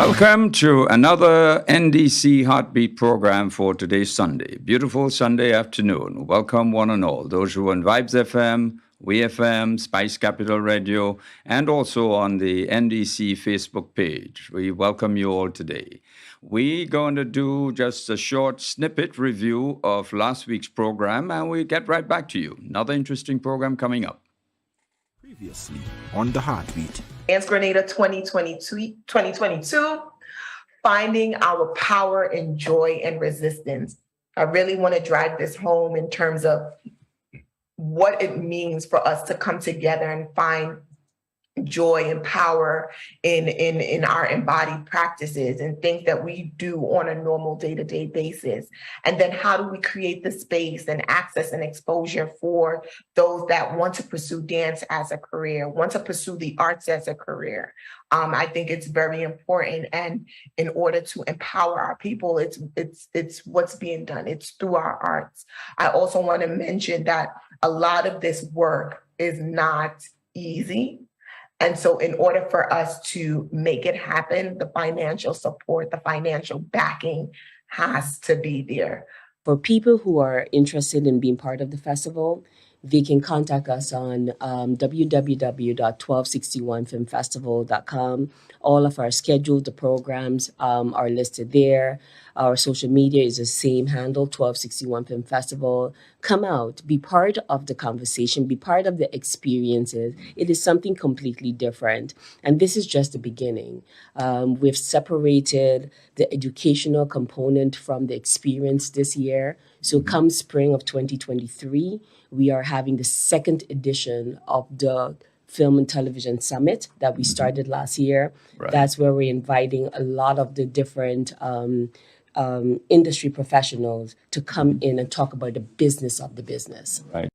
Welcome to another NDC Heartbeat program for today's Sunday. Beautiful Sunday afternoon. Welcome one and all. Those who are on Vibes FM, WeFM, Spice Capital Radio, and also on the NDC Facebook page. We welcome you all today. We're going to do just a short snippet review of last week's program, and we get right back to you. Another interesting program coming up. Previously on the Heartbeat. Dance Grenada 2022, finding our power in joy and resistance. I really want to drive this home in terms of what it means for us to come together and find joy and power in our embodied practices and things that we do on a normal day-to-day basis. And then how do we create the space and access and exposure for those that want to pursue dance as a career, want to pursue the arts as a career? I think it's very important. And in order to empower our people, it's what's being done. It's through our arts. I also want to mention that a lot of this work is not easy. And so in order for us to make it happen, the financial support, the financial backing has to be there. For people who are interested in being part of the festival, they can contact us on www.1261filmfestival.com. All of our schedules, the programs are listed there. Our social media is the same handle, 1261 Film Festival. Come out, be part of the conversation, be part of the experiences. It is something completely different. And this is just the beginning. We've separated the educational component from the experience this year. So come spring of 2023, we are having the second edition of the Film and Television Summit that we started last year. Right. That's where we're inviting a lot of the different industry professionals to come in and talk about the business of the business. Right.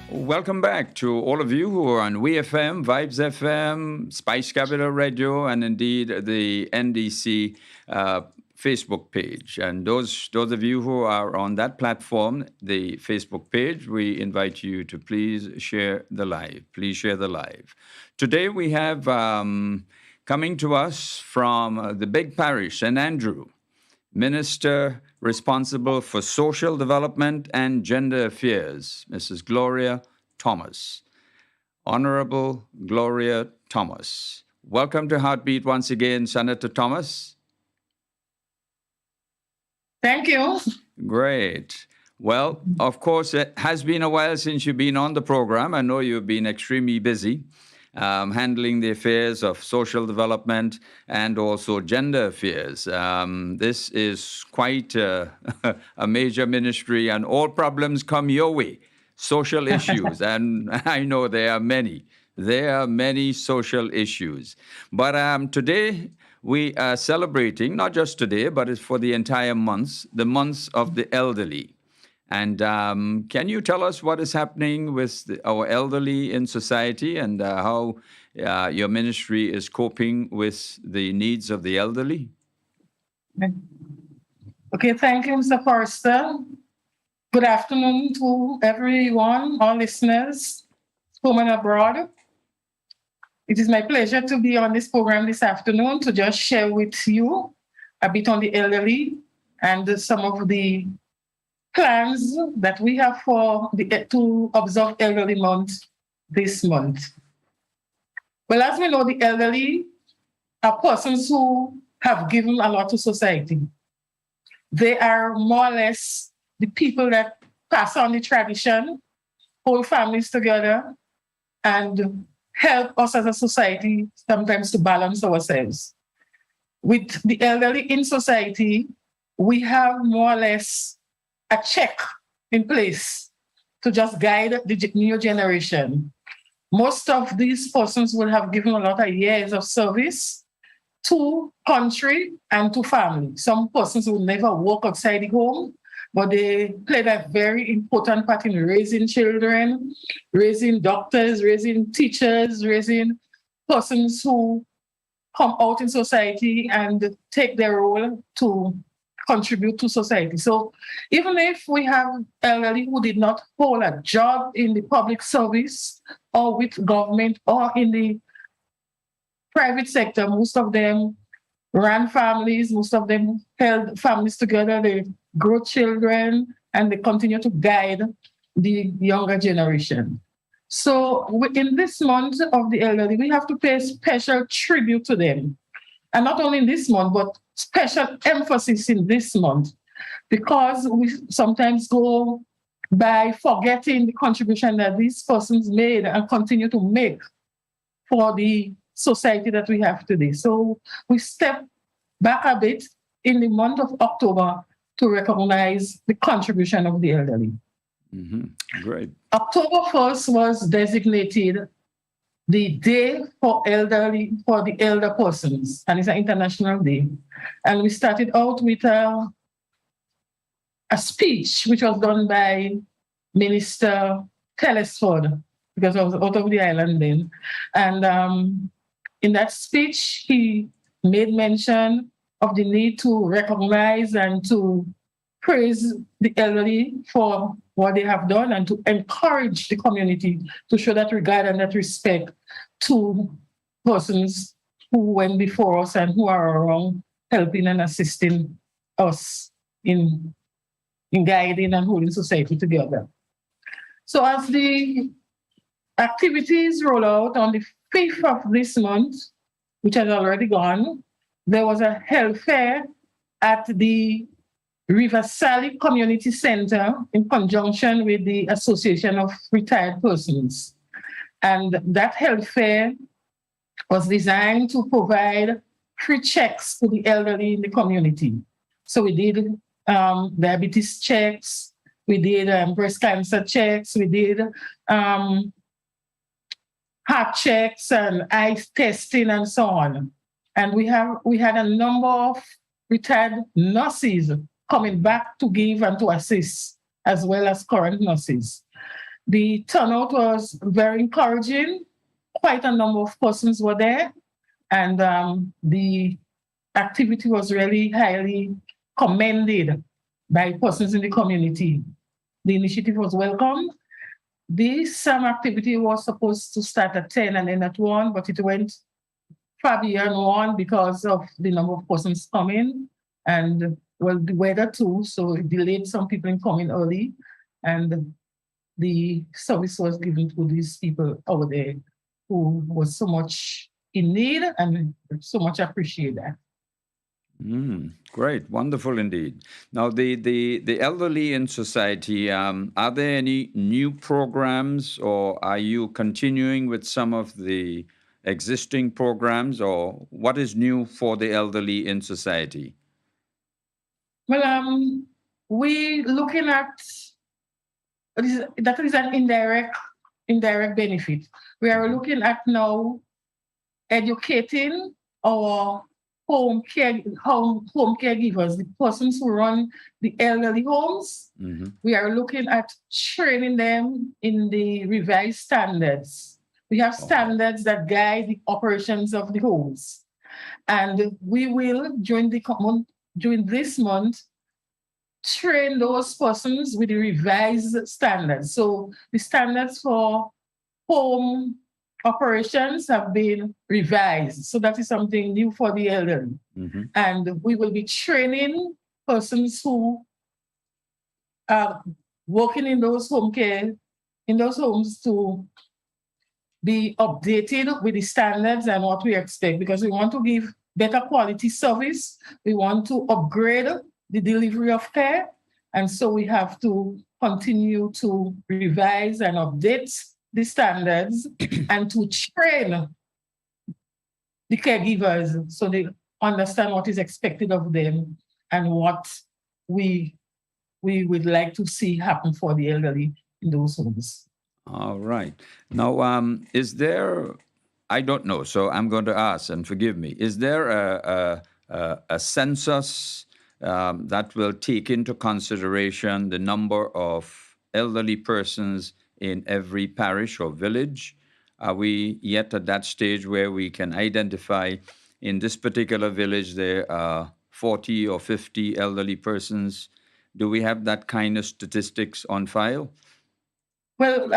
Welcome back to all of you who are on WeFM, Vibes FM, Spice Capital Radio, and indeed the NDC Facebook page. And those of you who are on that platform, the Facebook page, we invite you to please share the live. Please share the live. Today we have coming to us from the big parish, St. Andrew, Minister responsible for Social Development and Gender Affairs, Mrs. Gloria Thomas. Honorable Gloria Thomas. Welcome to Heartbeat once again, Senator Thomas. Thank you. Great. Well, of course, it has been a while since you've been on the program. I know you've been extremely busy handling the affairs of social development and also gender affairs. This is quite a major ministry, and all problems come your way. Social issues, and I know there are many. There are many social issues. But today, we are celebrating, not just today, but it's for the entire month, the month of the elderly. And can you tell us what is happening with our elderly in society and how your ministry is coping with the needs of the elderly? Okay, thank you, Mr. Forrester. Good afternoon to everyone, all listeners, home and abroad. It is my pleasure to be on this program this afternoon to just share with you a bit on the elderly and some of the plans that we have to observe Elderly Month this month. Well, as we know, the elderly are persons who have given a lot to society. They are more or less the people that pass on the tradition, hold families together, and help us as a society sometimes to balance ourselves. With the elderly in society, we have more or less a check in place to just guide the new generation. Most of these persons will have given a lot of years of service to country and to family. Some persons will never walk outside the home, but they played a very important part in raising children, raising doctors, raising teachers, raising persons who come out in society and take their role to contribute to society. So even if we have elderly who did not hold a job in the public service or with government or in the private sector. Most of them ran families, most of them held families together, they grow children, and they continue to guide the younger generation. So in this month of the elderly, we have to pay special tribute to them. And not only in this month, but special emphasis in this month, because we sometimes go by forgetting the contribution that these persons made and continue to make for the society that we have today. So we step back a bit in the month of October to recognize the contribution of the elderly. Great. October 1st was designated the day for the elder persons, and it's an international day. And we started out with a speech which was done by Minister Telesford, because I was out of the island then. And in that speech, he made mention of the need to recognize and to praise the elderly for what they have done and to encourage the community to show that regard and that respect to persons who went before us and who are around helping and assisting us in guiding and holding society together. So as the activities roll out on the 5th of this month, which has already gone, there was a health fair at the River Sally Community Center in conjunction with the Association of Retired Persons. And that health fair was designed to provide free checks to the elderly in the community. So we did diabetes checks, we did breast cancer checks, we did heart checks and eye testing and so on. And we had a number of retired nurses coming back to give and to assist, as well as current nurses. The turnout was very encouraging. Quite a number of persons were there, and the activity was really highly commended by persons in the community. The initiative was welcome. This activity was supposed to start at 10 and end at 1, but it went far beyond 1 because of the number of persons coming, and well, the weather too, so it delayed some people in coming early, and the service was given to these people over there who was so much in need and so much appreciate that. Great, wonderful indeed. Now, the elderly in society, are there any new programs, or are you continuing with some of the existing programs, or what is new for the elderly in society? Well, we looking at that is an indirect benefit. We are looking at now educating our home caregivers, the persons who run the elderly homes. We are looking at training them in the revised standards. We have standards that guide the operations of the homes, and we will during this month train those persons with the revised standards. So the standards for home operations have been revised. So that is something new for the elderly. And we will be training persons who are working in those homes to be updated with the standards and what we expect, because we want to give better quality service. We want to upgrade the delivery of care. And so we have to continue to revise and update the standards and to train the caregivers so they understand what is expected of them and what we would like to see happen for the elderly in those homes. All right. Now, is there, I don't know, so I'm going to ask, and forgive me, is there a census that will take into consideration the number of elderly persons in every parish or village? Are we yet at that stage where we can identify in this particular village there are 40 or 50 elderly persons? Do we have that kind of statistics on file? Well,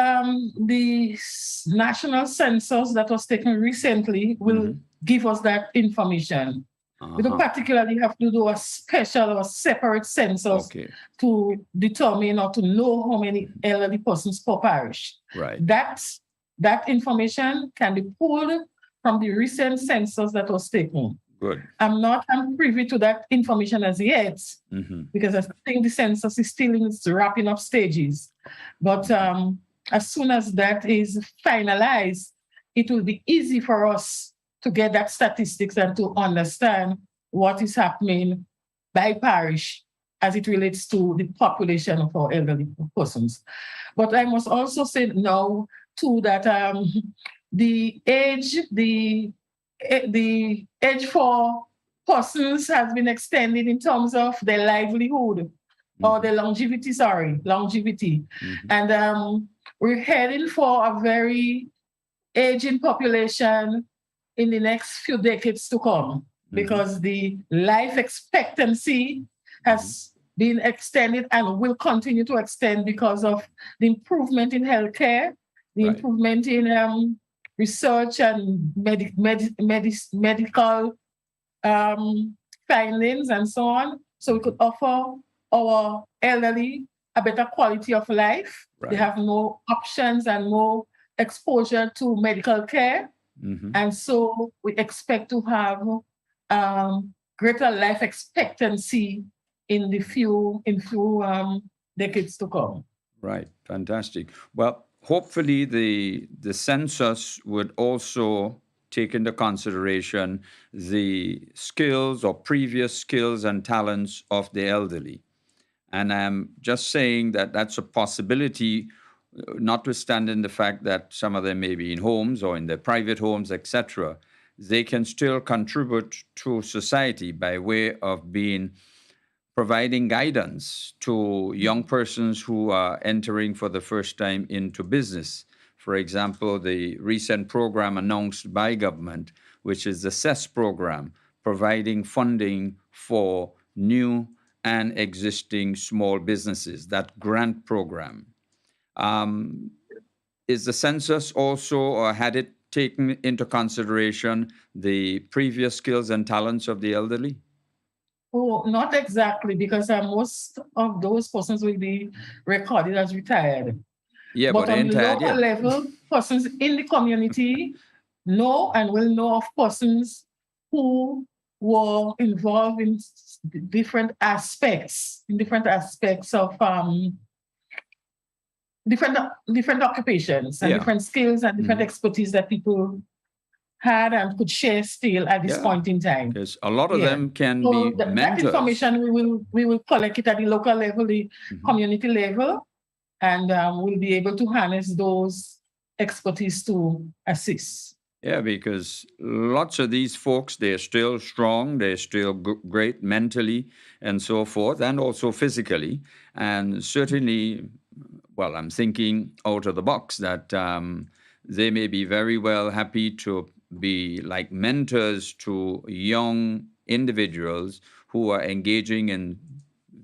the national census that was taken recently will give us that information. We don't particularly have to do a special or separate census to determine or to know how many elderly persons per parish. Right. That information can be pulled from the recent census that was taken. Good. I'm privy to that information as yet, because I think the census is still in its wrapping up stages. But as soon as that is finalized, it will be easy for us to get that statistics and to understand what is happening by parish as it relates to the population of our elderly persons. But I must also say now too that the age for persons has been extended in terms of their livelihood or their longevity. And we're heading for a very aging population in the next few decades to come, because the life expectancy has been extended and will continue to extend because of the improvement in healthcare, the improvement in research and medical findings and so on. So we could offer our elderly a better quality of life. They have more options and more exposure to medical care. And so we expect to have greater life expectancy in few decades to come. Right, fantastic. Well, hopefully the census would also take into consideration the skills or previous skills and talents of the elderly. And I'm just saying that that's a possibility, notwithstanding the fact that some of them may be in homes or in their private homes, etc. They can still contribute to society by way of providing guidance to young persons who are entering for the first time into business. For example, the recent program announced by government, which is the CESS program, providing funding for new and existing small businesses, that grant program. Is the census also, or had it taken into consideration the previous skills and talents of the elderly? Oh, not exactly, because most of those persons will be recorded as retired. Yeah, but on the local level, persons in the community know and will know of persons who were involved in different aspects of different occupations and different skills and different expertise that people had and could share still at this point in time. Because a lot of them can be mentors. That information we will collect it at the local level, the community level, and we'll be able to harness those expertise to assist. Yeah, because lots of these folks, they're still strong, they're still great mentally and so forth, and also physically. And certainly, well, I'm thinking out of the box that they may be very well happy to be like mentors to young individuals who are engaging in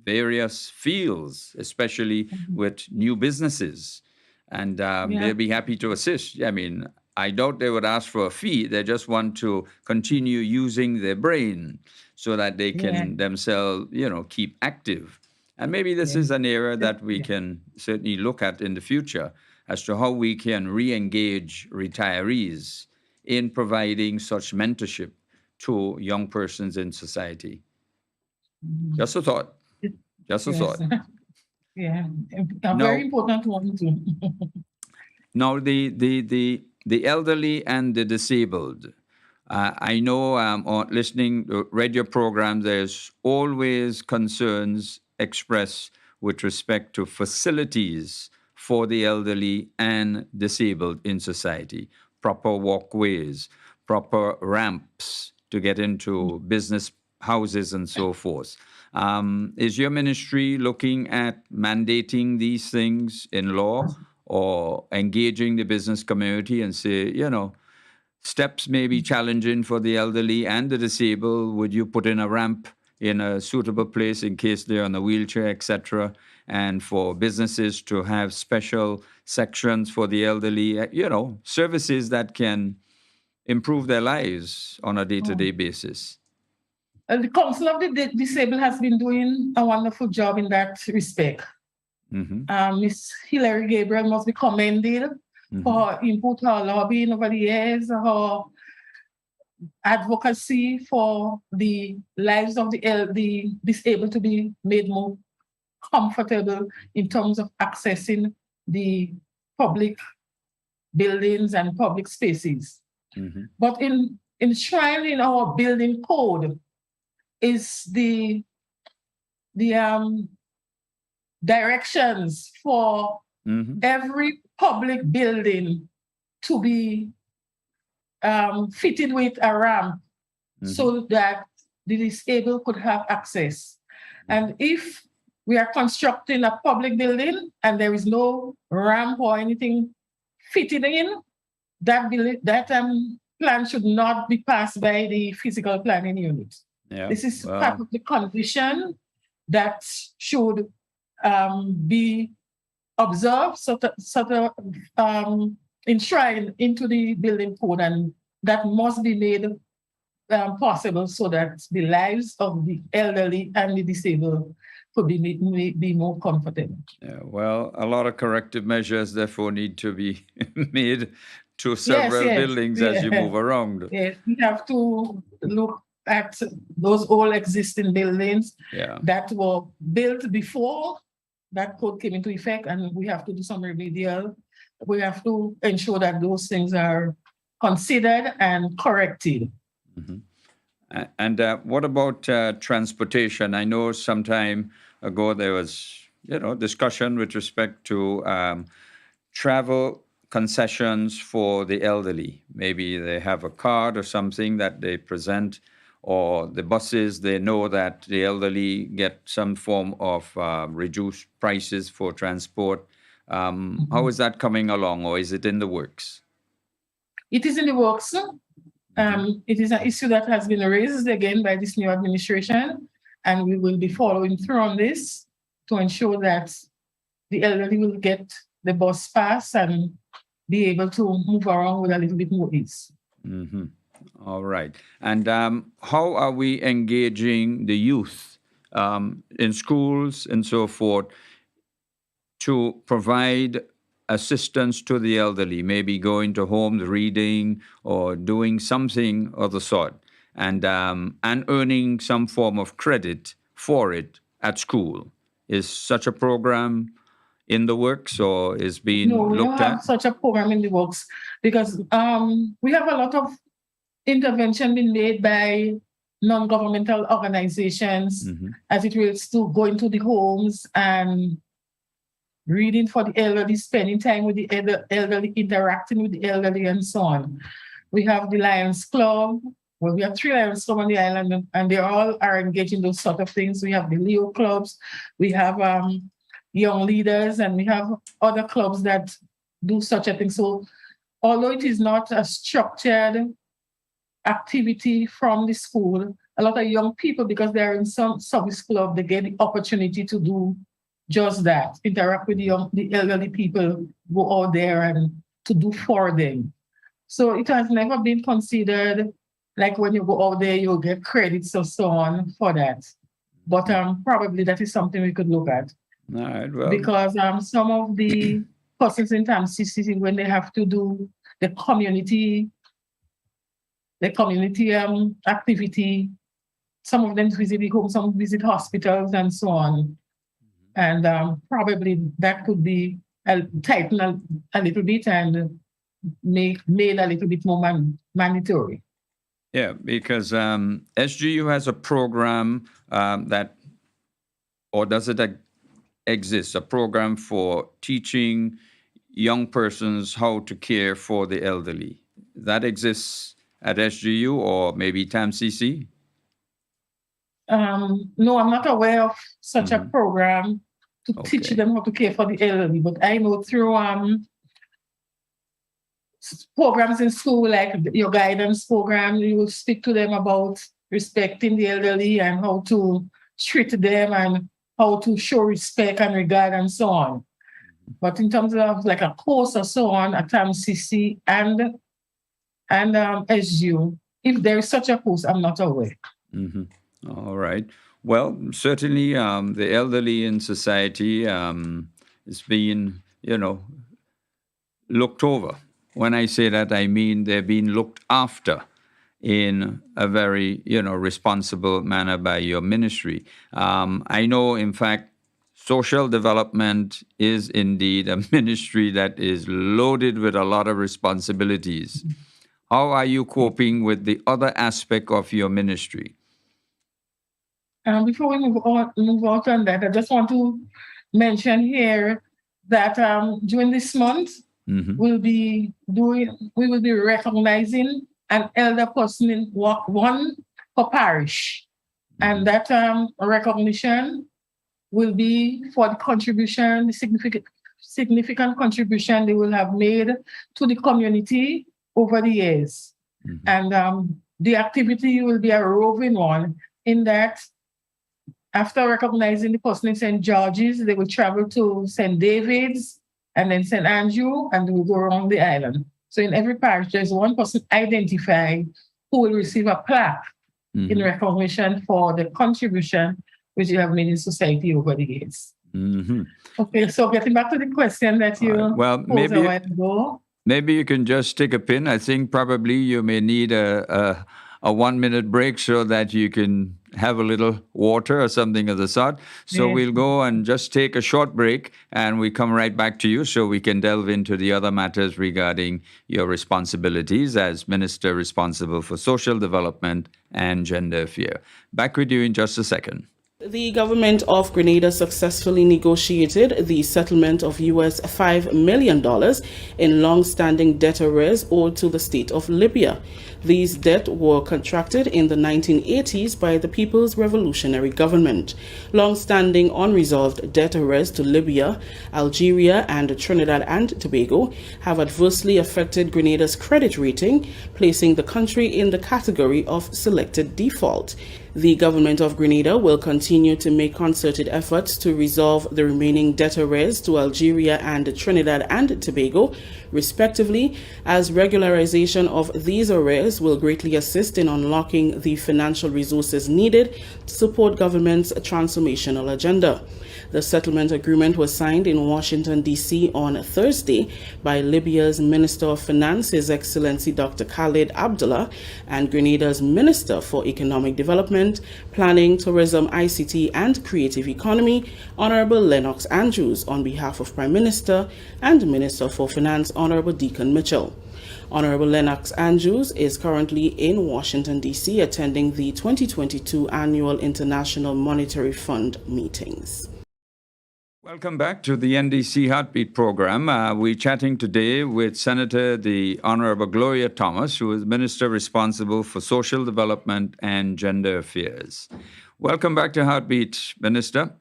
various fields, especially with new businesses. And they'll be happy to assist. I mean, I doubt they would ask for a fee. They just want to continue using their brain so that they can themselves, keep active. And maybe this is an area that we can certainly look at in the future as to how we can re-engage retirees in providing such mentorship to young persons in society. Just a thought. Just a thought. Yeah, a very important one too. Now, the elderly and the disabled. I know on listening to radio program, there's always concerns expressed with respect to facilities for the elderly and disabled in society. Proper walkways, proper ramps to get into business houses and so forth. Is your ministry looking at mandating these things in law or engaging the business community and say, steps may be challenging for the elderly and the disabled. Would you put in a ramp in a suitable place in case they're on a wheelchair, etc., and for businesses to have special sections for the elderly, services that can improve their lives on a day-to-day basis. The Council of the Disabled has been doing a wonderful job in that respect. Miss Hilary Gabriel must be commended for her input, her lobbying over the years, her advocacy for the lives of the disabled to be made more comfortable in terms of accessing the public buildings and public spaces. But enshrined in our building code is the directions for every public building to be fitted with a ramp so that the disabled could have access. And if we are constructing a public building and there is no ramp or anything fitted in, that plan should not be passed by the physical planning unit. Yeah. This is part of the condition that should be observed, enshrined into the building code, and that must be made possible so that the lives of the elderly and the disabled could be more comfortable. Yeah, well, a lot of corrective measures therefore need to be made to several buildings as you move around. Yes, we have to look at those all existing buildings that were built before that code came into effect, and we have to do some remedial. We have to ensure that those things are considered and corrected. And what about transportation? I know some time ago there was, discussion with respect to travel concessions for the elderly. Maybe they have a card or something that they present, or the buses, they know that the elderly get some form of reduced prices for transport. How is that coming along, or is it in the works? It is in the works. It is an issue that has been raised again by this new administration, and we will be following through on this to ensure that the elderly will get the bus pass and be able to move around with a little bit more ease. All right. And how are we engaging the youth in schools and so forth to provide assistance to the elderly, maybe going to homes, reading, or doing something of the sort, and earning some form of credit for it at school? Is such a program in the works or is being looked at? No, we have such a program in the works because we have a lot of intervention being made by non-governmental organizations as it relates to going to the homes and reading for the elderly, spending time with the elderly, interacting with the elderly, and so on. We have the Lions Club. Well, we have 3 Lions Clubs on the island, and they all are engaged in those sort of things. We have the Leo clubs. We have young leaders, and we have other clubs that do such a thing. So although it is not a structured activity from the school, a lot of young people, because they're in some service club, they get the opportunity to do just that, interact with the elderly people, go out there and to do for them. So it has never been considered like when you go out there, you'll get credits or so on for that. But probably that is something we could look at. All right, well. Because some of the persons in TAMCC, when they have to do the community activity, some of them visit the home, some visit hospitals and so on. And probably that could be tightened a little bit and made a little bit more mandatory. Yeah, because SGU has a program that, or does it exist, a program for teaching young persons how to care for the elderly. That exists at SGU or maybe TAMCC? No, I'm not aware of such a program to teach them how to care for the elderly, but I know through programs in school, like your guidance program, you will speak to them about respecting the elderly and how to treat them and how to show respect and regard and so on. But in terms of like a course or so on at CC and SU, if there is such a course, I'm not aware. All right. Well, certainly the elderly in society is being, looked over. When I say that, I mean they're being looked after in a very, responsible manner by your ministry. I know, in fact, social development is indeed a ministry that is loaded with a lot of responsibilities. How are you coping with the other aspect of your ministry? Before we move out on that, I just want to mention here that during this month, we will be recognizing an elder person in one per parish. And that recognition will be for the contribution, the significant contribution they will have made to the community over the years. And the activity will be a roving one in that after recognizing the person in St. George's, they will travel to St. David's and then St. Andrew, and they will go around the island. So in every parish, there's one person identified who will receive a plaque in recognition for the contribution which you have made in society over the years. Okay, so getting back to the question that you posed a while ago. Maybe you can just stick a pin. I think probably you may need a 1 minute break so that you can have a little water or something of the sort. So we'll go and just take a short break and we come right back to you so we can delve into the other matters regarding your responsibilities as Minister responsible for social development and gender affairs. Back with you in just a second. The government of Grenada successfully negotiated the settlement of US $5 million in long-standing debt arrears owed to the state of Libya. These debts were contracted in the 1980s by the People's Revolutionary Government. Long-standing unresolved debt arrears to Libya, Algeria, and Trinidad and Tobago have adversely affected Grenada's credit rating, placing the country in the category of selected default. The government of Grenada will continue to make concerted efforts to resolve the remaining debt arrears to Algeria and Trinidad and Tobago, respectively, as regularization of these arrears will greatly assist in unlocking the financial resources needed to support government's transformational agenda. The settlement agreement was signed in Washington, D.C. on Thursday by Libya's Minister of Finance, His Excellency Dr. Khalid Abdullah, and Grenada's Minister for Economic Development, Planning, Tourism, ICT, and Creative Economy, Honorable Lennox Andrews, on behalf of Prime Minister and Minister for Finance, Honorable Deacon Mitchell. Honorable Lennox Andrews is currently in Washington, D.C., attending the 2022 Annual International Monetary Fund meetings. Welcome back to the NDC Heartbeat program. We're chatting today with Senator the Honorable Gloria Thomas, who is Minister responsible for social development and gender affairs. Welcome back to Heartbeat, Minister.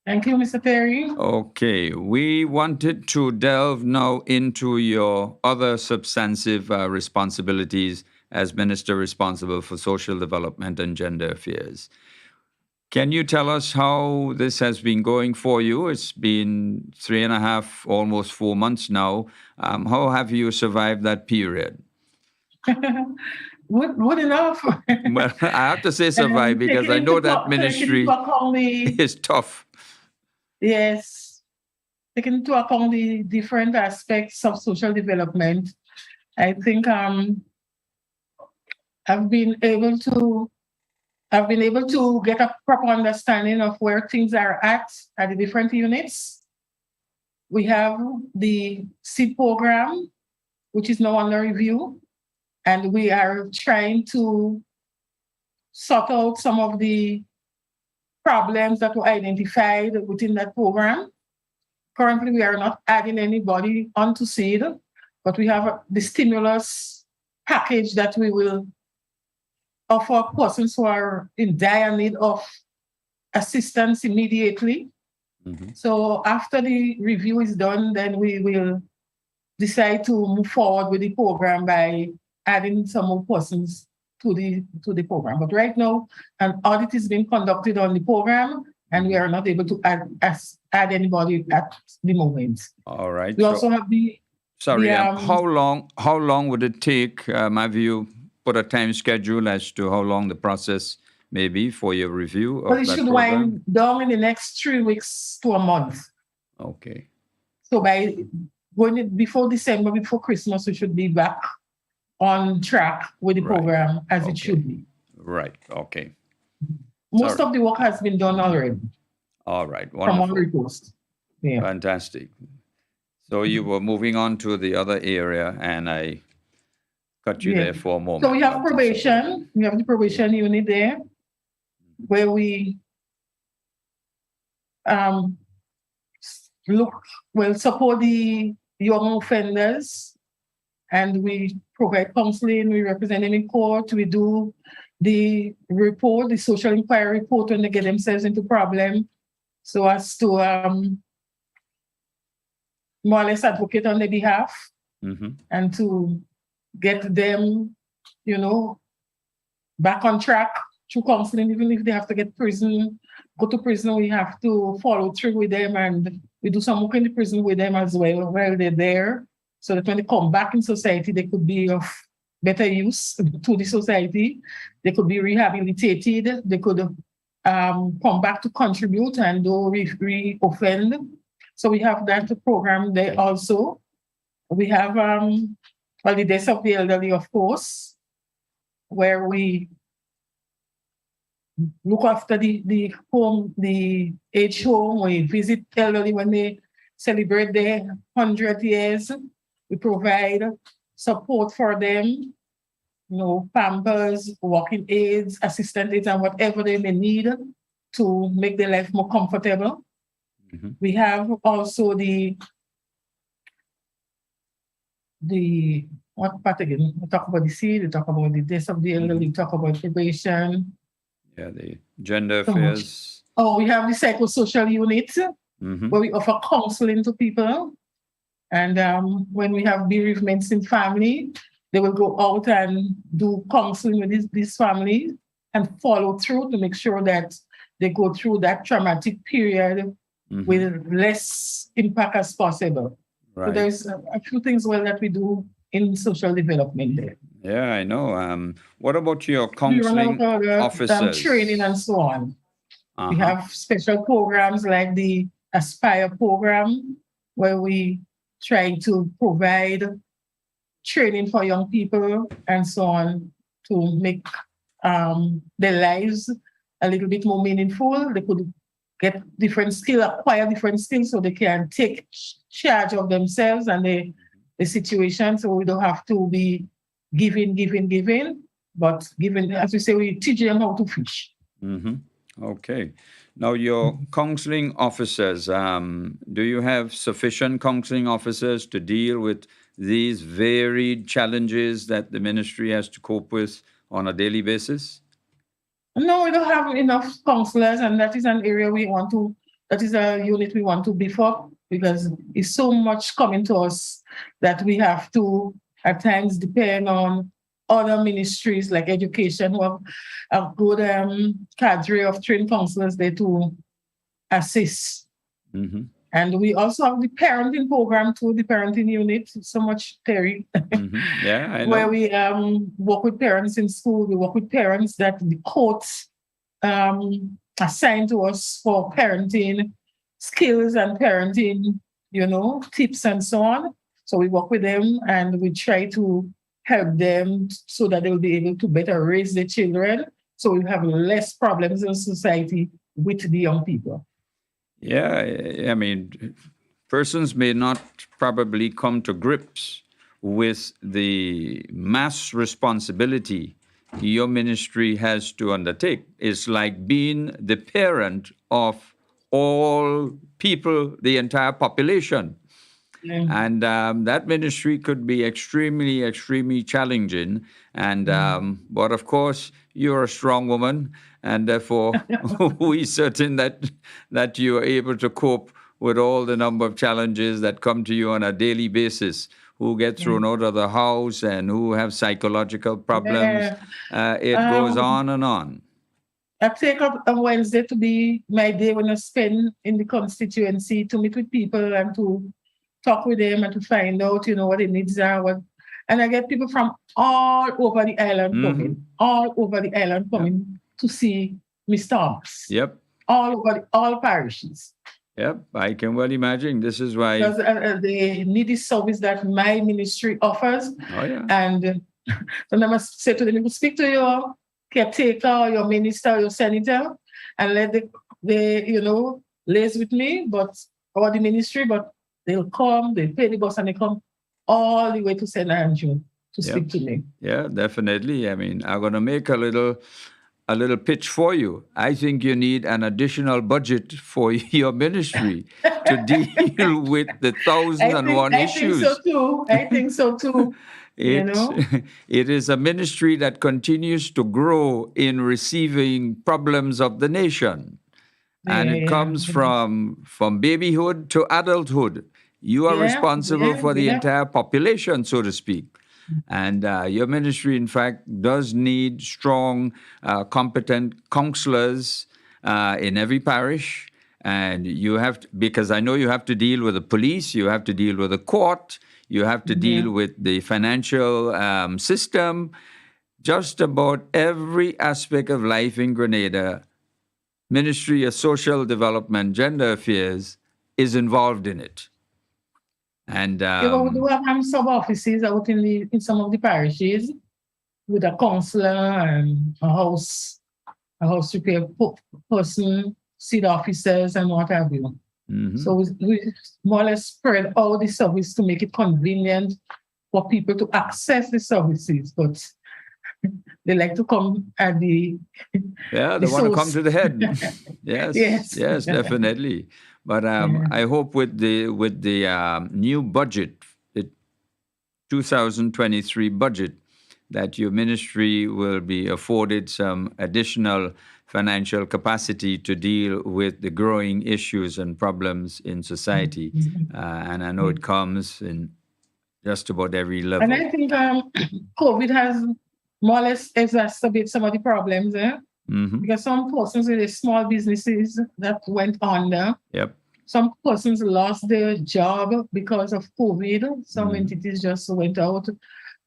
Thank you, Mr. Perry. Okay, we wanted to delve now into your other substantive responsibilities as Minister responsible for social development and gender affairs. Can you tell us how this has been going for you? It's been 3.5, almost 4 months now. How have you survived that period? Good enough. Well, I have to say survive because I know that ministry is tough. Yes. Taking into account the different aspects of social development, I think I've been able to get a proper understanding of where things are at the different units. We have the SEED program, which is now under review, and we are trying to sort out some of the problems that were identified within that program. Currently, we are not adding anybody onto SEED, but we have the stimulus package that we will offer persons who are in dire need of assistance immediately. So after the review is done, then we will decide to move forward with the program by adding some more persons the program. But right now, an audit is being conducted on the program, and we are not able to add anybody at the moment. All right. We also have how long would it take? Have you put a time schedule as to how long the process may be for your review of Well, it that should program? wind down in the next 3 weeks to a month. Okay. So by going before December, before Christmas, we should be back on track with the Right. program as Okay. it should be. Right. Okay. Most Sorry. of the work has been done already All right. from our Wonderful. repost. Yeah. Fantastic. So you were moving on to the other area, and I cut you there for a moment. So we have probation. We have the probation unit there, where we support the young offenders, and we provide counseling. We represent them in court. We do the report, the social inquiry report when they get themselves into problem, so as to more or less advocate on their behalf and to get them, back on track through counseling. Even if they have to go to prison, we have to follow through with them, and we do some work in the prison with them as well while they're there, so that when they come back in society, they could be of better use to the society. They could be rehabilitated. They could come back to contribute and do re-offend. So we have that program there also. We have the Death of the Elderly, of course, where we look after the home, the age home. We visit elderly when they celebrate their 100 years. We provide support for them, pampers, walking aids, assistant aids, and whatever they may need to make their life more comfortable. We have also the what part again? We talk about the seed, we talk about the death of the elderly, we talk about probation. Yeah, the gender affairs. We have the psychosocial unit where we offer counseling to people. And when we have bereavements in family, they will go out and do counseling with these families and follow through to make sure that they go through that traumatic period with less impact as possible. Right. So there's a few things that we do in social development there. Yeah, I know. What about your counseling officers? Training and so on. We have special programs like the Aspire program, where we try to provide training for young people and so on to make their lives a little bit more meaningful. They could get different skills, acquire different skills, so they can take charge of themselves and the situation. So we don't have to be giving, but giving, as we say, we teach them how to fish. Okay. Now, your counseling officers, do you have sufficient counseling officers to deal with these varied challenges that the ministry has to cope with on a daily basis? No, we don't have enough counselors, and that is an area that is a unit we want to beef up, because it's so much coming to us that we have to, at times, depend on other ministries like education, who have a good cadre of trained counselors there to assist. And we also have the parenting program too, the parenting unit, so much, Terry. Yeah, I know. Where we work with parents in school. We work with parents that the courts assign to us for parenting skills and parenting, tips and so on. So we work with them and we try to help them so that they'll be able to better raise their children, so we have less problems in society with the young people. Yeah, I mean, persons may not probably come to grips with the mass responsibility your ministry has to undertake. It's like being the parent of all people, the entire population. And that ministry could be extremely, extremely challenging. And but of course, you're a strong woman, and therefore we're certain that you are able to cope with all the number of challenges that come to you on a daily basis who get thrown out of the house and who have psychological problems. Yeah. It goes on and on. I take up a Wednesday to be my day when I spend in the constituency to meet with people and to talk with them and to find out, what the needs are. And I get people from all over the island coming to see Mr. Hobbs. Yep. All parishes. Yep, I can well imagine. This is why. Because they need the service that my ministry offers. Oh, yeah. And so I must say to them, you speak to your caretaker, your minister, your senator, and let they liaise with me, or the ministry, but they'll come, they pay the bus, and they come all the way to St. Andrew to speak to me. Yeah, definitely. I mean, I'm going to make a little pitch for you. I think you need an additional budget for your ministry to deal with the 1,001 issues. I think so too. It is a ministry that continues to grow in receiving problems of the nation. And it comes from babyhood to adulthood. You are responsible for the entire population, so to speak. And your ministry, in fact, does need strong, competent counselors in every parish. And you have to, because I know you have to deal with the police, you have to deal with the court, you have to deal with the financial system. Just about every aspect of life in Grenada, Ministry of Social Development, Gender Affairs is involved in it. And we do have sub offices out in some of the parishes with a counselor and a house repair person, seed officers, and what have you. Mm-hmm. So we more or less spread all the service to make it convenient for people to access the services, but they like to come at the they want to come to the head. Yes, definitely. But I hope with the new budget, the 2023 budget, that your ministry will be afforded some additional financial capacity to deal with the growing issues and problems in society. And I know it comes in just about every level. And I think COVID has more or less exacerbated some of the problems, because some persons with small businesses that went under. Yep. Some persons lost their job because of COVID. Some entities just went out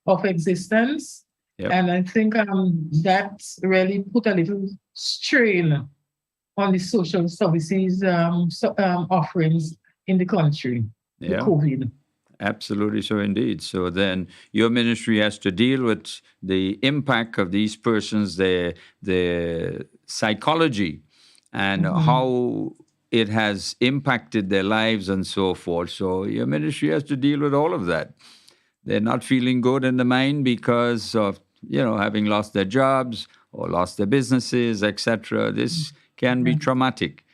of existence. Yep. And I think that really put a little strain on the social services offerings in the country, the COVID. Absolutely so indeed. So then your ministry has to deal with the impact of these persons, their psychology, and how it has impacted their lives and so forth. So your ministry has to deal with all of that. They're not feeling good in the mind because of, having lost their jobs or lost their businesses, etc. This can be traumatic.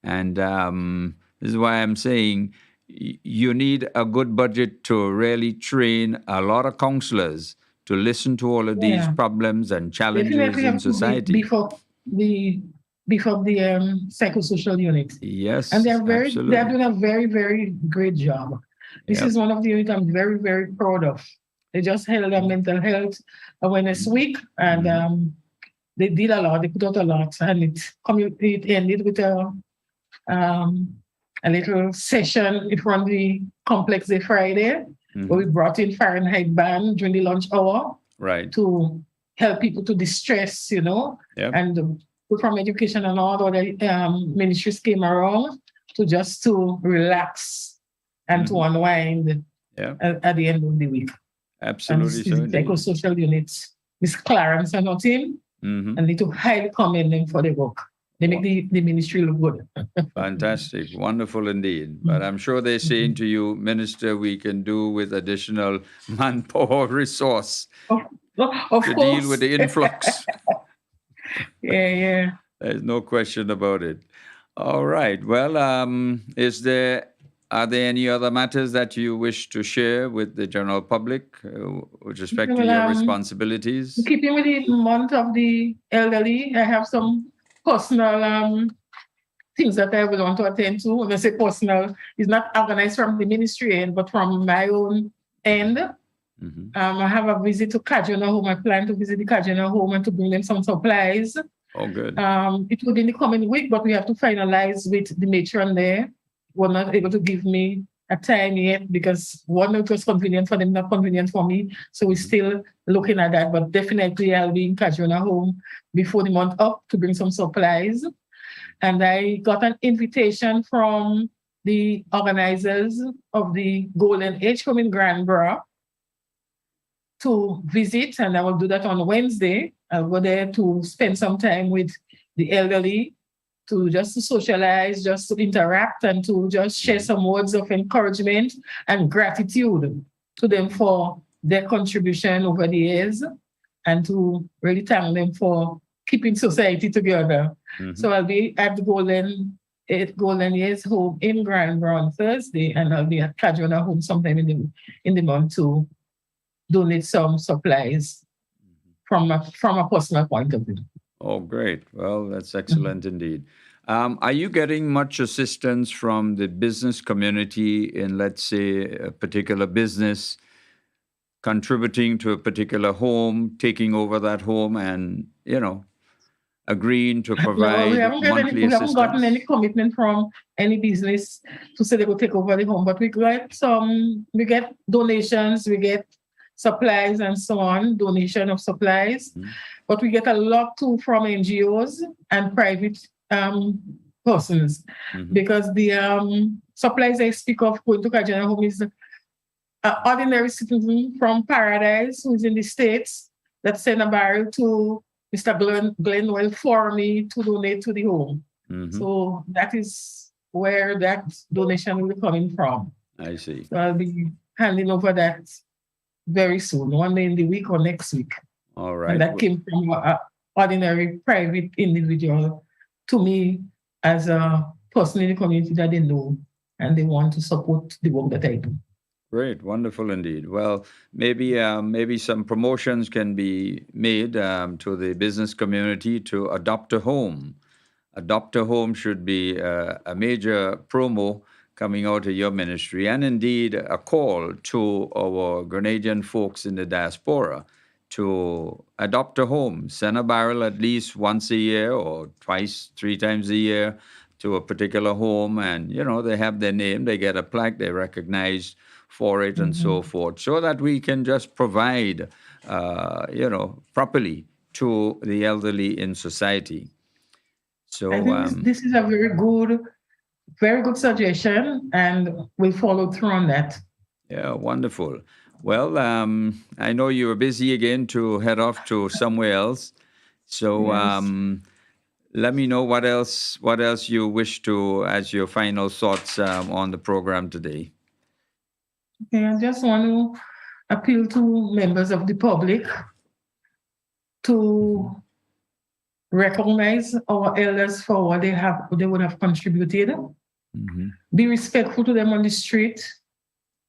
And this is why I'm saying you need a good budget to really train a lot of counselors to listen to all of these problems and challenges in society. Before the psychosocial unit. Yes, and they're doing a very, very great job. This is one of the units I'm very, very proud of. They just held a mental health awareness week, and they did a lot. They put out a lot, and it ended with a little session in front of the complex day Friday, where we brought in Fahrenheit band during the lunch hour, right, to help people to distress, and from education and all other ministries came around to relax and to unwind at the end of the week. Absolutely. And psychosocial units, Miss Clarence and her team, and need to highly commend them for their work. They make the ministry look good. Fantastic. Wonderful indeed. But I'm sure they're saying to you, Minister, we can do with additional manpower resource of to deal with the influx. Yeah. There's no question about it. All right. Well, are there any other matters that you wish to share with the general public with respect to your responsibilities? Keeping with the month of the elderly, I have some personal things that I would want to attend to. When I say personal, it's not organized from the ministry end, but from my own end. Mhm. I have a visit to Kajuna Home. I plan to visit the Kajuna Home and to bring them some supplies. Oh, good. It will be in the coming week, but we have to finalize with the matron there. We're not able to give me a time yet because one, it was convenient for them, not convenient for me. So we're still looking at that, but definitely I'll be in Kajuna Home before the month up to bring some supplies. And I got an invitation from the organizers of the Golden Age Home in Granborough to visit, and I will do that on Wednesday. I'll go there to spend some time with the elderly, to socialize, just to interact, and to just share some words of encouragement and gratitude to them for their contribution over the years, and to really thank them for keeping society together. Mhm. So I'll be at the Golden Years Home in Granborough on Thursday, and I'll be at Kajuna Home sometime in the month to donate some supplies from a personal point of view. Oh, great. Well, that's excellent indeed. Are you getting much assistance from the business community in, let's say, a particular business contributing to a particular home, taking over that home, and agreeing to No, provide we haven't monthly we haven't gotten any assistance? commitment from any business to say they will take over the home, but we get donations, we get supplies and so on, donation of supplies, Mhm. but we get a lot too from NGOs and private persons, Mhm. because the supplies I speak of going to Kajana Home is an ordinary citizen from Paradise who's in the States that sent a barrel to Mr. Glenwell for me to donate to the home. Mhm. So that is where that donation will be coming from. I see. So I'll be handing over that very soon, one day in the week or next week. All And right. that came from an ordinary private individual to me as a person in the community that they know and they want to support the work that I do. Great, wonderful indeed. Well, maybe some promotions can be made to the business community to adopt a home. Adopt a home should be a major promo coming out of your ministry, and indeed a call to our Grenadian folks in the diaspora to adopt a home. Send a barrel at least once a year or twice, 3 times a year to a particular home, and they have their name, they get a plaque, they're recognized for it, and so forth, so that we can just provide, properly to the elderly in society. So, I think this is a very good suggestion, and we'll follow through on that. yeah, wonderful. Well, I know you were busy again to head off to somewhere else. So, Yes. let me know what else you wish to as your final thoughts on the program today. Okay, I just want to appeal to members of the public to recognize our elders for what they would have contributed. Mhm. Be respectful to them on the street.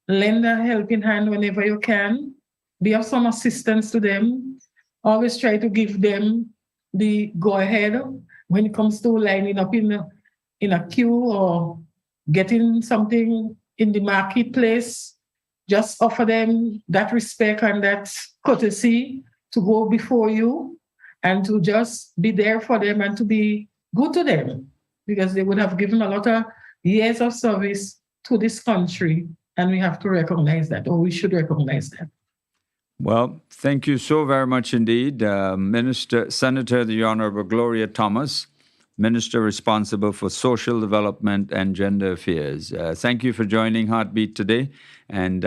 Lend a helping hand whenever you can. Be of some assistance to them. Always try to give them the go-ahead when it comes to lining up in a queue or getting something in the marketplace. Just offer them that respect and that courtesy to go before you and to just be there for them and to be good to them, because they would have given a lot of years of service to this country, and we have to recognize that, or we should recognize that. Well, thank you so very much indeed, Senator the Honorable Gloria Thomas, Minister responsible for Social Development and Gender Affairs. Thank you for joining Heartbeat today, and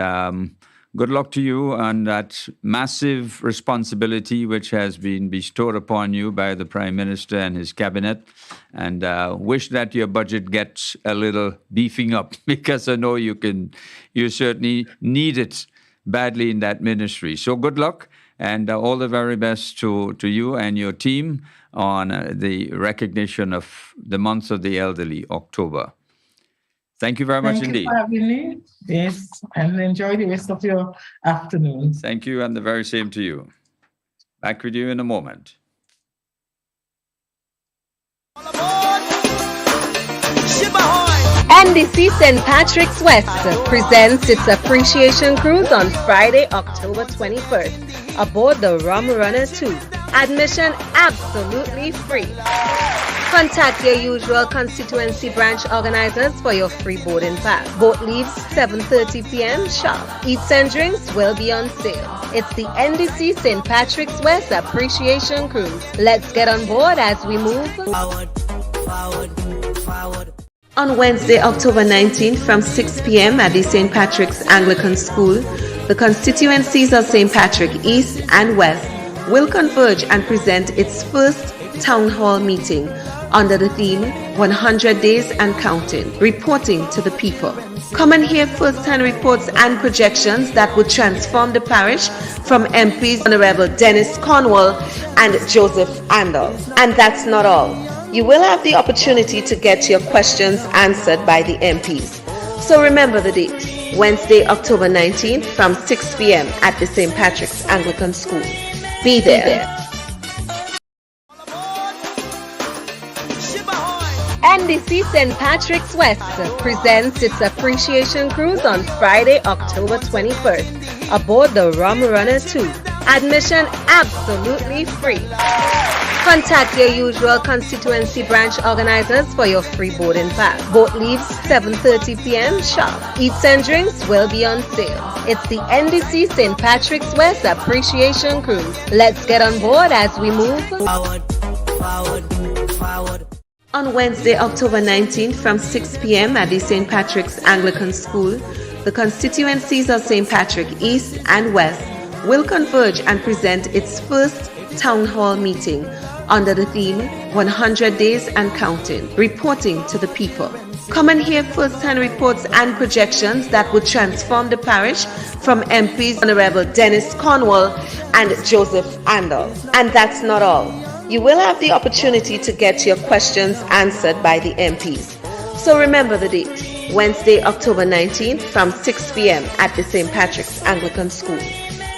good luck to you on that massive responsibility which has been bestowed upon you by the Prime Minister and his cabinet, and wish that your budget gets a little beefing up, because I know you certainly need it badly in that ministry. So good luck, and all the very best to you and your team on the recognition of the month of the elderly, October. Thank you very much Thank you indeed. for having me. Yes, and enjoy the rest of your afternoon. Thank you, and the very same to you. Back with you in a moment. NDC St. Patrick's West presents its appreciation cruise on Friday, October 21st aboard the Rum Runner 2. Admission absolutely free. Contact your usual constituency branch organizers for your free boarding pass. Boat leaves 7:30 p.m. sharp. Eats and drinks will be on sale. It's the NDC St. Patrick's West Appreciation Cruise. Let's get on board as we move forward. On Wednesday, October 19th from 6 p.m. at the St. Patrick's Anglican School, the constituencies of St. Patrick East and West will converge and present its first town hall meeting under the theme 100 Days and Counting, reporting to the people. Come and hear first-hand reports and projections that would transform the parish from MPs Honorable Dennis Cornwall and Joseph Andal. And that's not all. You will have the opportunity to get your questions answered by the MPs. So remember the date, Wednesday, October 19th from 6 p.m. at the St. Patrick's Anglican School. Be there. NDC St. Patrick's West presents its appreciation cruise on Friday, October 21st aboard the Rum Runner 2. Admission absolutely free. Contact your usual constituency branch organizers for your free boarding pass. Boat leaves 7:30 p.m. sharp. Eats and drinks will be on sale. It's the NDC St. Patrick's West Appreciation Cruise. Let's get on board as we move forward. On Wednesday, October 19th from 6 p.m. at the St. Patrick's Anglican School, the constituencies of St. Patrick East and West will converge and present its first town hall meeting under the theme 100 Days and Counting, reporting to the people. Come and hear first-hand reports and projections that would transform the parish from MPs Honorable Dennis Cornwall and Joseph Andal. And that's not all. You will have the opportunity to get your questions answered by the MPs. So remember the date, Wednesday, October 19th from 6 p.m. at the St. Patrick's Anglican School.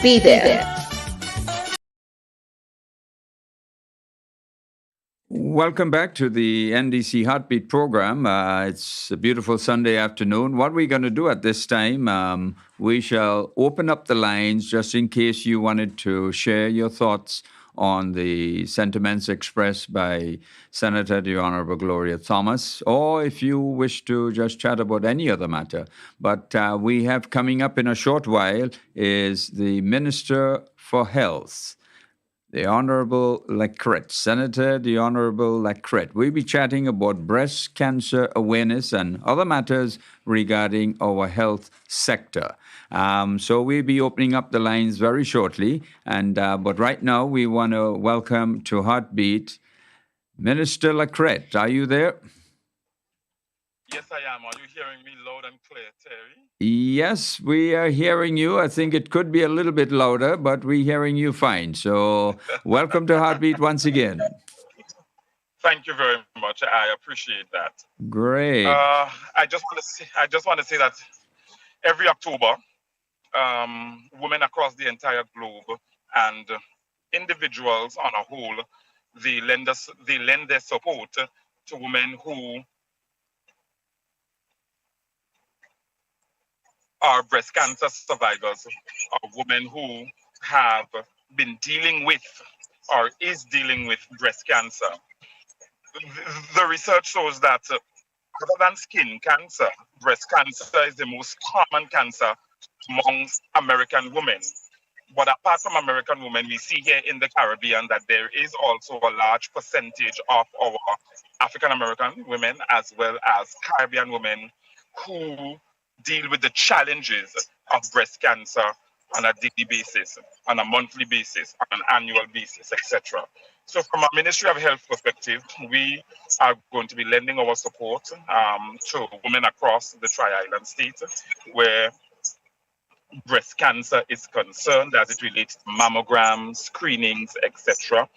Be there. Welcome back to the NDC Heartbeat program. It's a beautiful Sunday afternoon. What we're going to do at this time, we shall open up the lines just in case you wanted to share your thoughts on the sentiments expressed by Senator the Honorable Gloria Thomas, or if you wish to just chat about any other matter. But we have coming up in a short while is the Minister for Health, the Honorable Lacrette, Senator the Honorable Lacrette. We'll be chatting about breast cancer awareness and other matters regarding our health sector. So we'll be opening up the lines very shortly. But right now, we want to welcome to Heartbeat Minister Lacrette. Are you there? Yes, I am. Are you hearing me loud and clear, Terry? Yes, we are hearing you. I think it could be a little bit louder, but we're hearing you fine. So welcome to Heartbeat once again. Thank you very much. I appreciate that. Great. I just want to say that every October, women across the entire globe and individuals on a whole, they lend their support to women who are breast cancer survivors, or women who have been dealing with or is dealing with breast cancer. The research shows that other than skin cancer, breast cancer is the most common cancer amongst American women. But apart from American women, we see here in the Caribbean that there is also a large percentage of our African American women as well as Caribbean women who deal with the challenges of breast cancer on a daily basis, on a monthly basis, on an annual basis, etc. So from a Ministry of Health perspective, we are going to be lending our support to women across the Tri-Island state where breast cancer is concerned as it relates to mammograms, screenings, etc.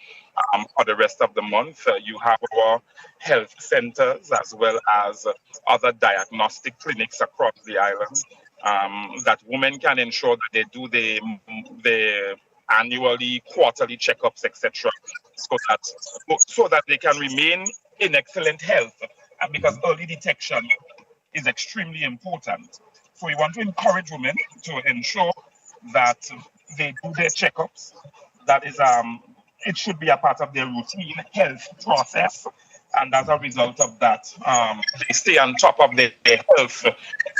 For the rest of the month, you have our health centers as well as other diagnostic clinics across the island that women can ensure that they do the annually, quarterly checkups, etc., so that they can remain in excellent health. Because early detection is extremely important. So we want to encourage women to ensure that they do their checkups. That is, it should be a part of their routine health process. And as a result of that, they stay on top of their health,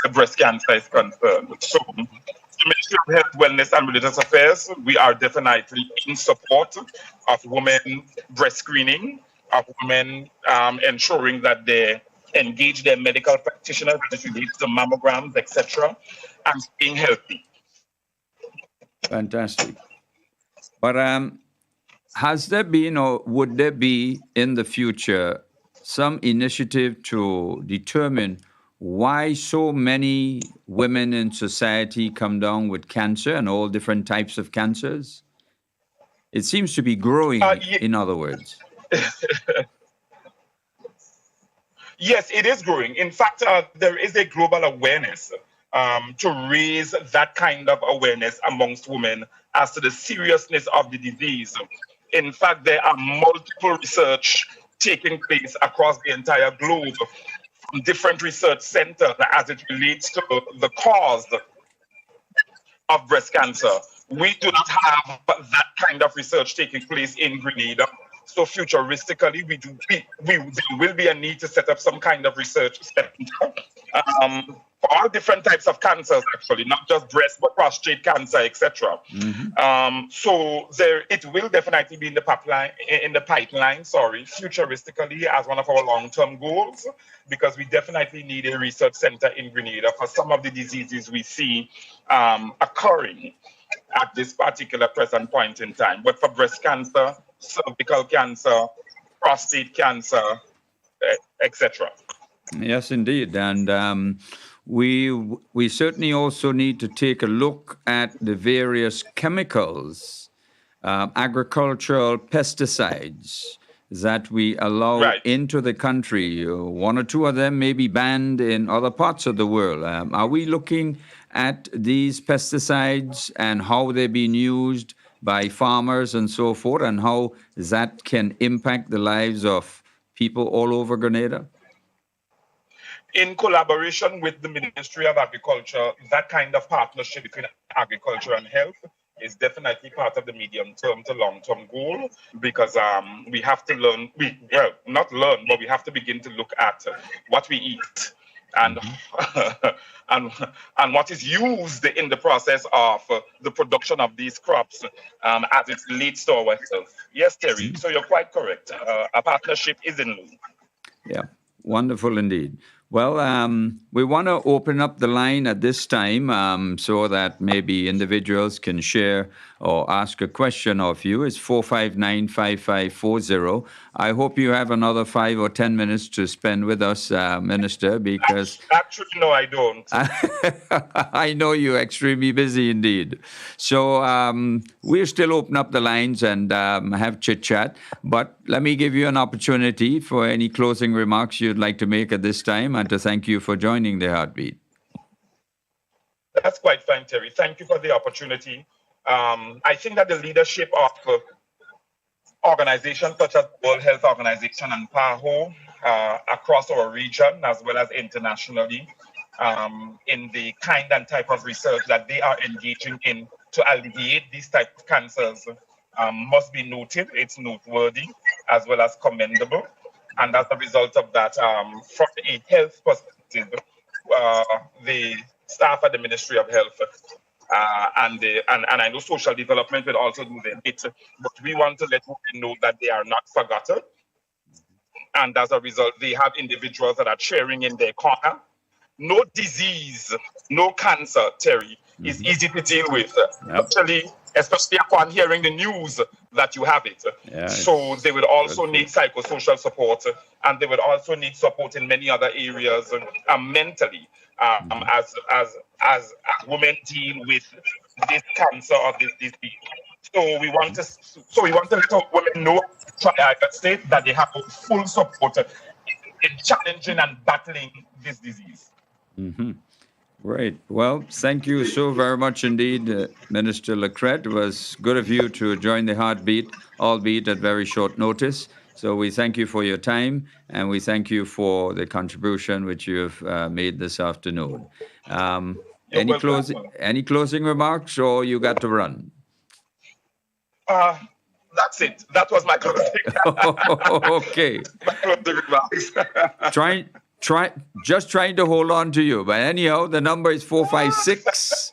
the breast cancer is concerned. So the Ministry of Health, Wellness and Religious Affairs, we are definitely in support of women breast screening, of women ensuring that they engage their medical practitioners as it relates to mammograms, etc., and staying healthy. Fantastic. But has there been or would there be in the future some initiative to determine why so many women in society come down with cancer and all different types of cancers? It seems to be growing, in other words. Yes, it is growing. In fact, there is a global awareness to raise that kind of awareness amongst women as to the seriousness of the disease. In fact, there are multiple research taking place across the entire globe from different research centers as it relates to the cause of breast cancer. We do not have that kind of research taking place in Grenada. So futuristically, there will be a need to set up some kind of research center for all different types of cancers, actually, not just breast, but prostate cancer, etc. So it will definitely be in the pipeline, futuristically as one of our long-term goals, because we definitely need a research center in Grenada for some of the diseases we see occurring at this particular present point in time. But for breast cancer, cervical cancer, prostate cancer, etc. Yes, indeed. And we certainly also need to take a look at the various chemicals, agricultural pesticides that we allow into the country. One or two of them may be banned in other parts of the world. Are we looking at these pesticides and how they're being used by farmers and so forth, and how that can impact the lives of people all over Grenada? In collaboration with the Ministry of Agriculture, that kind of partnership between agriculture and health is definitely part of the medium-term to long-term goal, because we have to learn, not learn, but we have to begin to look at what we eat and and what is used in the process of the production of these crops as it relates to our health. Yes, Terry, so you're quite correct. A partnership is in loop. Yeah, wonderful indeed. Well, we want to open up the line at this time so that maybe individuals can share or ask a question of you. It's 459-5540. I hope you have another 5 or 10 minutes to spend with us, Minister, because... Actually, no, I don't. I know you're extremely busy indeed. So we'll still open up the lines and have chit-chat. But let me give you an opportunity for any closing remarks you'd like to make at this time, and to thank you for joining the Heartbeat. That's quite fine, Terry. Thank you for the opportunity. I think that the leadership of organizations such as World Health Organization and PAHO across our region, as well as internationally, in the kind and type of research that they are engaging in to alleviate these type of cancers must be noted. It's noteworthy as well as commendable. And as a result of that, from a health perspective, the staff at the Ministry of Health and I know social development will also do their bit, but we want to let women know that they are not forgotten. And as a result, they have individuals that are cheering in their corner. No disease, no cancer, Terry, is easy to deal with. Especially upon hearing the news that you have it. So they would also need psychosocial support, and they would also need support in many other areas mentally, as women deal with this cancer or this disease. So we want to let our women know, Triangle State, that they have full support in challenging and battling this disease. Great. Well, thank you so very much indeed, Minister Lecret. It was good of you to join the Heartbeat, albeit at very short notice. So we thank you for your time, and we thank you for the contribution which you have made this afternoon. You're welcome, sir. Any closing remarks, or you got to run? That's it. That was my closing. Okay. My closing remarks. Just trying to hold on to you. But anyhow, the number is 456.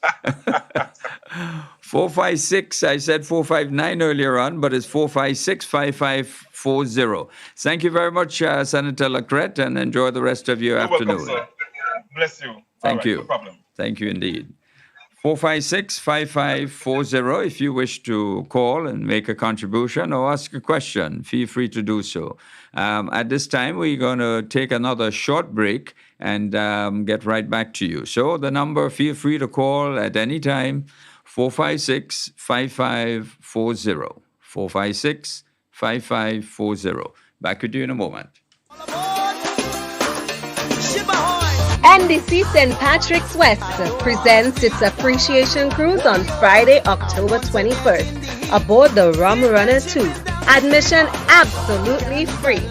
456. I said 459 earlier on, but it's 456-5540. Thank you very much, Senator Lacrette, and enjoy the rest of your afternoon. Welcome, sir. Bless you. Thank you. No problem. Thank you indeed. 456-5540. If you wish to call and make a contribution or ask a question, feel free to do so. At this time, we're going to take another short break and get right back to you. So the number, feel free to call at any time, 456-5540. 456-5540. Back with you in a moment. NDC St. Patrick's West presents its appreciation cruise on Friday, October 21st, aboard the Rum Runner 2. Admission absolutely free.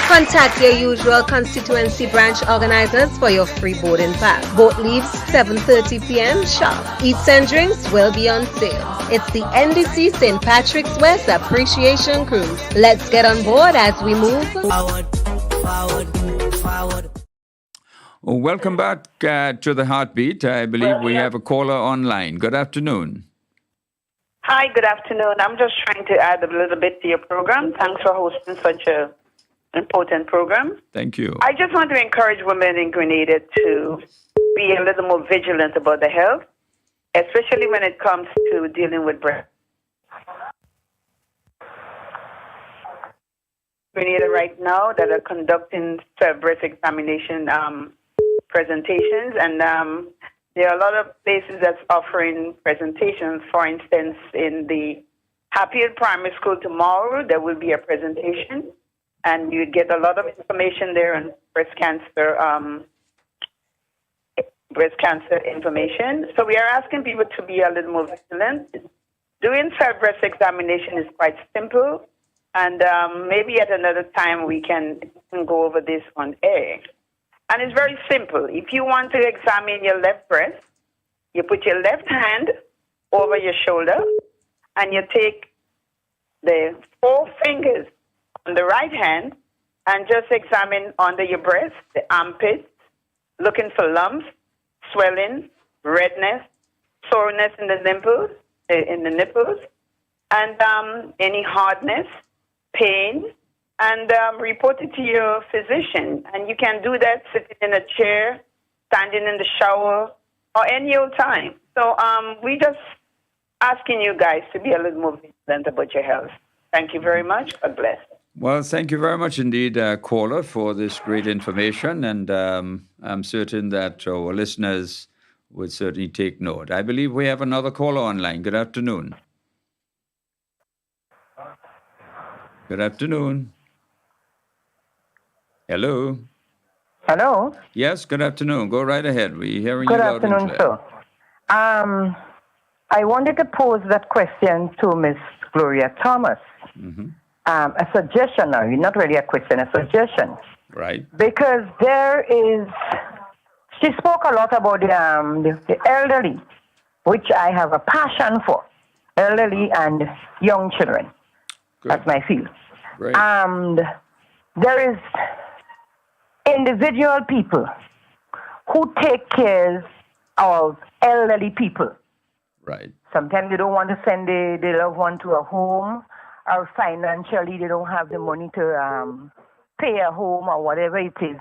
Contact your usual constituency branch organizers for your free boarding pass. Boat leaves 7:30 p.m. sharp. Eats and drinks will be on sale. It's the NDC St. Patrick's West Appreciation Cruise. Let's get on board as we move forward. Welcome back to the Heartbeat. I believe we have a caller online. Good afternoon. Hi, good afternoon. I'm just trying to add a little bit to your program. Thanks for hosting such an important program. Thank you. I just want to encourage women in Grenada to be a little more vigilant about their health, especially when it comes to dealing with breast. Grenada right now that are conducting breast examination presentations, and there are a lot of places that's offering presentations. For instance, in the Heartbeat Primary School tomorrow, there will be a presentation, and you get a lot of information there on breast cancer information. So we are asking people to be a little more vigilant. Doing breast examination is quite simple, and maybe at another time we can go over this on air. And it's very simple. If you want to examine your left breast, you put your left hand over your shoulder, and you take the 4 fingers on the right hand and just examine under your breast, the armpits, looking for lumps, swelling, redness, soreness in the nipples, and any hardness, pain, and report it to your physician. And you can do that sitting in a chair, standing in the shower, or any old time. So we just asking you guys to be a little more vigilant about your health. Thank you very much. God bless. Well, thank you very much indeed, caller, for this great information. And I'm certain that our listeners would certainly take note. I believe we have another caller online. Good afternoon. Good afternoon. Hello. Hello. Yes, good afternoon. Go right ahead. We're hearing Good you loud and afternoon, clear. sir. I wanted to pose that question to Miss Gloria Thomas. Mm-hmm. A suggestion, now, not really a question, a suggestion. Right. Because she spoke a lot about the elderly, which I have a passion for, elderly and young children. Good. That's my field. Great. And there is individual people who take care of elderly people. Right. Sometimes they don't want to send their loved one to a home, or financially they don't have the money to pay a home or whatever it is.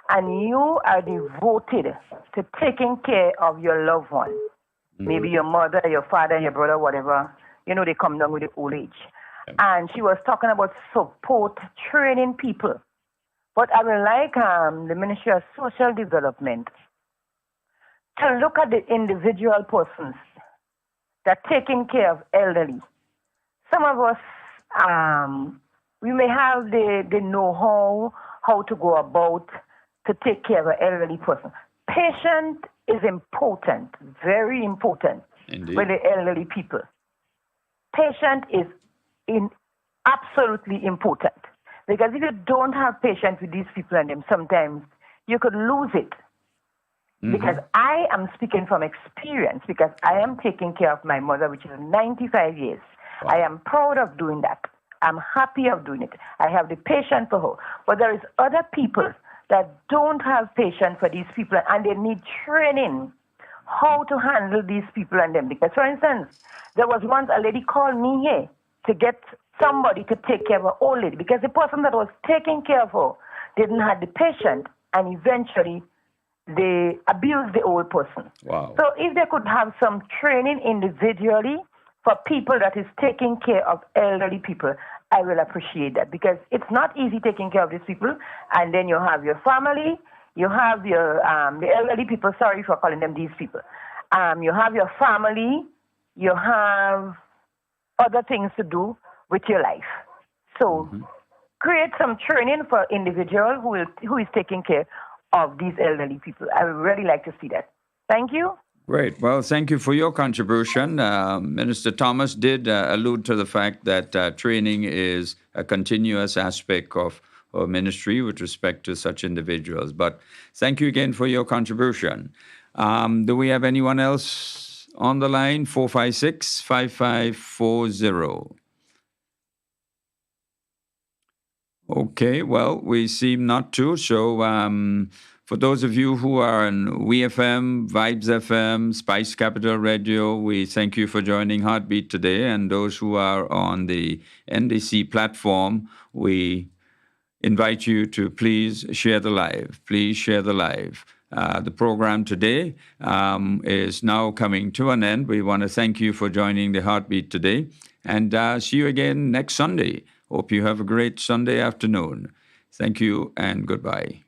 And you are devoted to taking care of your loved one. Mm-hmm. Maybe your mother, your father, your brother, whatever. You know, they come down with the old age. Okay. And she was talking about support, training people. But I would like the Ministry of Social Development to look at the individual persons that are taking care of elderly. Some of us, we may have the know-how, how to go about to take care of an elderly person. Patient is important, very important. Indeed. With the elderly people. Patient is absolutely important. Because if you don't have patience with these people and them, sometimes you could lose it. Because I am speaking from experience, because I am taking care of my mother, which is 95 years. I am proud of doing that. I'm happy of doing it. I have the patience for her. But there is other people that don't have patience for these people, and they need training how to handle these people and them. Because, for instance, there was once a lady called me here to get somebody to take care of her old lady, because the person that was taking care of her didn't have the patience, and eventually they abused the old person. Wow. So if they could have some training individually for people that is taking care of elderly people, I will appreciate that, because it's not easy taking care of these people. And then you have your family, you have your the elderly people. Sorry for calling them these people. You have your family, you have other things to do with your life. So create some training for individual who is taking care of these elderly people. I would really like to see that. Thank you. Great. Well, thank you for your contribution. Minister Thomas did allude to the fact that training is a continuous aspect of our ministry with respect to such individuals. But thank you again for your contribution. Do we have anyone else on the line? 456-5540. Okay, well, we seem not to. So for those of you who are on WeFM, Vibes FM, Spice Capital Radio, we thank you for joining Heartbeat today. And those who are on the NDC platform, we invite you to please share the live. Please share the live. The program today is now coming to an end. We want to thank you for joining the Heartbeat today, and see you again next Sunday. Hope you have a great Sunday afternoon. Thank you and goodbye.